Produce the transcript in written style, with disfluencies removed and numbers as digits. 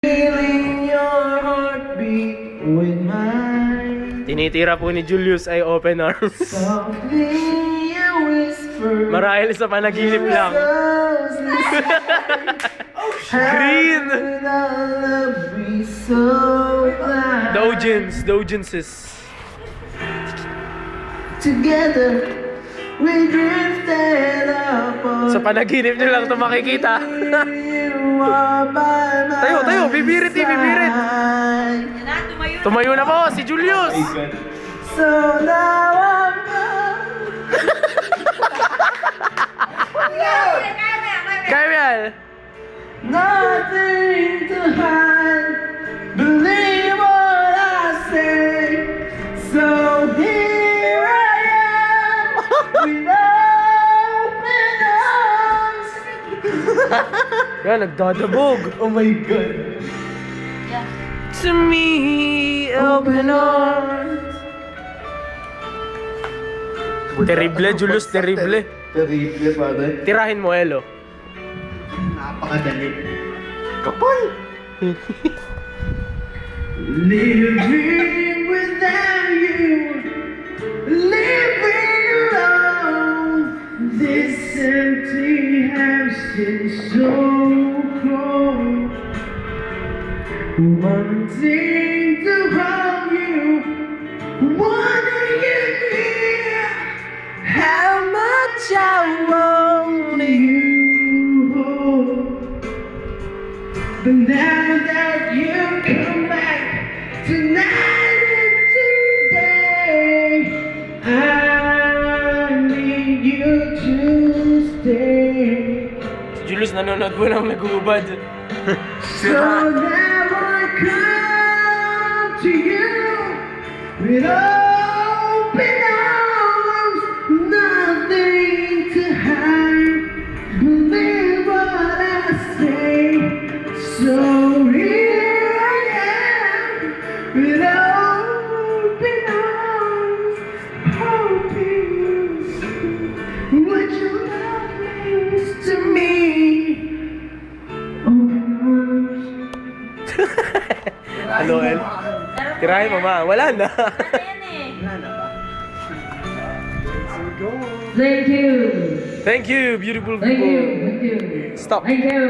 Feeling your heartbeat with mine. Tinitira po ni Julius ay open arms. Softly you whisper. Marahil sa panaginip lang. Green! Dogenses. Together we drifted apart. Sa panaginip nyo lang ito makikita. You are by my Tayo, bibirit eh, bibirit. side. Tumayo na po si Julius. So now I'm Kaya yan. nothing to hide. Believe what I say. So here I am with open arms. Yan, nagdadabog. Oh my God. To me, open arms. Terrible, Julius, terrible. Terrible, father. Tirahin mo, Elo. Napakadali. Kapal! Living without you, living alone. This empty house is so cold. Wanting to hold you, wanting you near. How much I want you. But now that you come back tonight and today, I need you to stay. Si Julius nanonood po ng nag-uubad. So now I come to you with open arms, nothing to hide. Believe what I say. So here I am with open arms, hoping you see what your love means to me. Open arms. Hello, El. Tirahin mo, ma. Wala na. Thank you. Thank you, beautiful Thank people. you. Thank you. Stop. Thank you.